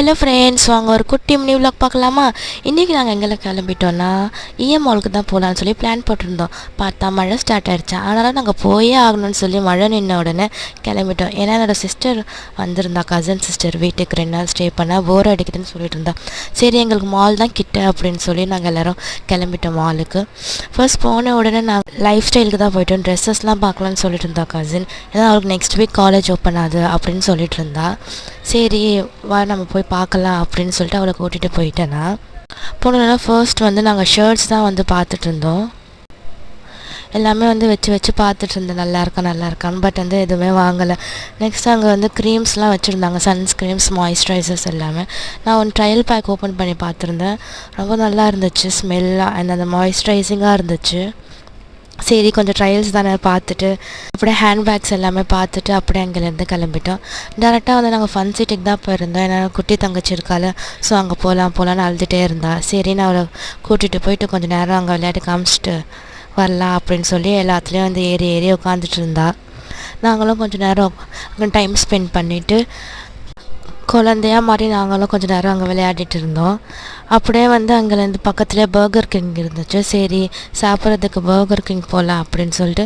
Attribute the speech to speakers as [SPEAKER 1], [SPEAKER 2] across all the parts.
[SPEAKER 1] Hello friends, வாங்க ஒரு குட்டி மினி விலாக் பார்க்கலாமா? இன்றைக்கி நாங்கள் எங்கே கிளம்பிட்டோன்னா மாலுக்கு தான் போகலான்னு சொல்லி பிளான் போட்டிருந்தோம். பார்த்தா மழை ஸ்டார்ட் ஆகிடுச்சு. அதனால் நாங்கள் போயே ஆகணும்னு சொல்லி மழை நின்ன உடனே கிளம்பிட்டோம். ஏன்னா என்னோடய சிஸ்டர் வந்திருந்தா, கசின் சிஸ்டர் வீட்டுக்கு 2 நாள் ஸ்டே பண்ணால் போர் அடிக்குதுன்னு சொல்லிட்டு இருந்தா. சரி, எங்களுக்கு மால் தான் கிட்ட அப்படின்னு சொல்லி நாங்கள் எல்லோரும் கிளம்பிட்டோம் மாலுக்கு. ஃபர்ஸ்ட் போன உடனே நாங்கள் லைஃப் ஸ்டைலுக்கு தான் போய்ட்டோம். ட்ரெஸ்ஸஸ்லாம் பார்க்கலான்னு சொல்லிட்டு இருந்தா கசின். ஏன்னா அவளுக்கு நெக்ஸ்ட் வீக் காலேஜ் ஓப்பன் ஆகுது அப்படின்னு சொல்லிட்டு இருந்தா. சரி வா நம்ம போய் பார்க்கலாம் அப்படின்னு சொல்லிட்டு அவளை கூட்டிகிட்டு போயிட்டேன்னா போனோன்னா ஃபர்ஸ்ட் வந்து நாங்கள் ஷர்ட்ஸ் தான் வந்து பார்த்துட்டு இருந்தோம். எல்லாமே வந்து வச்சு பார்த்துட்டு இருந்தேன், நல்லா இருக்கான்னு. பட் வந்து எதுவுமே வாங்கலை. நெக்ஸ்ட் அங்கே வந்து க்ரீம்ஸ்லாம் வச்சுருந்தாங்க, சன்ஸ்க்ரீம்ஸ், மாய்ஸ்சரைசர்ஸ் எல்லாமே. நான் ஒன்று ட்ரையல் பேக் ஓப்பன் பண்ணி பார்த்துருந்தேன். ரொம்ப நல்லா இருந்துச்சு, ஸ்மெல்லாக அண்ட் அந்த மாய்ஸ்சரைசிங்காக இருந்துச்சு. சரி, கொஞ்சம் ட்ரையல்ஸ் தானே பார்த்துட்டு அப்படியே ஹேண்ட்பேக்ஸ் எல்லாமே பார்த்துட்டு அப்படியே அங்கேருந்து கிளம்பிட்டோம். டேரெக்டாக வந்து நாங்கள் ஃபன் சிட்டிக்கு தான் போயிருந்தோம். ஏன்னா குட்டி தங்கச்சி இருக்கால, ஸோ அங்கே போகலான்னு அழுதுகிட்டே இருந்தா. சரி, நான் அவளை கூட்டிகிட்டு போயிட்டு கொஞ்சம் நேரம் அங்கே விளையாட்டு காமிச்சிட்டு வரலாம் அப்படின்னு சொல்லி எல்லாத்துலேயும் வந்து ஏறி உட்காந்துட்டு இருந்தா. நாங்களும் கொஞ்சம் நேரம் அங்கே டைம் ஸ்பெண்ட் பண்ணிவிட்டு குழந்தையா மாதிரி நாங்களும் கொஞ்சம் நேரம் அங்கே விளையாடிட்டு இருந்தோம். அப்படியே வந்து அங்கேருந்து பக்கத்துலேயே பர்கர் கிங் இருந்துச்சு. சரி, சாப்பிட்றதுக்கு பர்கர் கிங் போகலாம் அப்படின்னு சொல்லிட்டு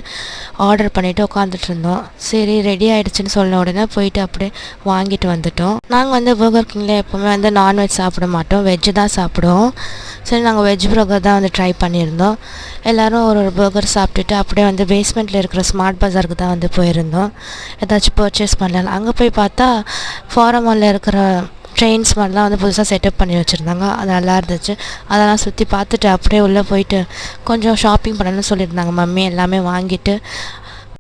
[SPEAKER 1] ஆர்டர் பண்ணிவிட்டு உட்காந்துட்டு இருந்தோம். சரி, ரெடி ஆகிடுச்சின்னு சொன்ன உடனே போயிட்டு அப்படியே வாங்கிட்டு வந்துட்டோம். நாங்கள் வந்து பர்கர் கிங்கில் எப்போவுமே வந்து நான்வெஜ் சாப்பிட மாட்டோம், வெஜ்ஜு தான் சாப்பிடுவோம். சரி, நாங்கள் வெஜ் பர்கர் தான் வந்து ட்ரை பண்ணியிருந்தோம். எல்லோரும் ஒரு பர்கர் சாப்பிட்டுட்டு அப்படியே வந்து பேஸ்மெண்ட்டில் இருக்கிற ஸ்மார்ட் பஜாருக்கு தான் வந்து போயிருந்தோம். ஏதாச்சும் பர்ச்சேஸ் பண்ணலாம். அங்கே போய் பார்த்தா ஃபாரம் மாலில் இருக்கிற ட்ரெயின்ஸ் மாதிரிலாம் வந்து புதுசாக செட்டப் பண்ணி வச்சுருந்தாங்க. அது நல்லா இருந்துச்சு. அதெல்லாம் சுற்றி பார்த்துட்டு அப்படியே உள்ளே போயிட்டு கொஞ்சம் ஷாப்பிங் பண்ணணும்னு சொல்லியிருந்தாங்க மம்மி. எல்லாமே வாங்கிட்டு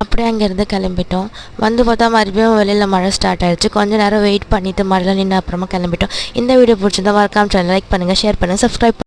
[SPEAKER 1] அப்படியே அங்கேருந்து கிளம்பிட்டோம். வந்து பார்த்தா மறுபடியும் வெளியில் மழை ஸ்டார்ட் ஆகிடுச்சு. கொஞ்சம் நேரம் வெயிட் பண்ணிவிட்டு மழையில் நின்று அப்புறமா கிளம்பிட்டோம். இந்த வீடியோ பிடிச்சிருந்தா மறக்காம சேனல் லைக் பண்ணுங்கள், ஷேர் பண்ணுங்கள், சப்ஸ்கிரைப்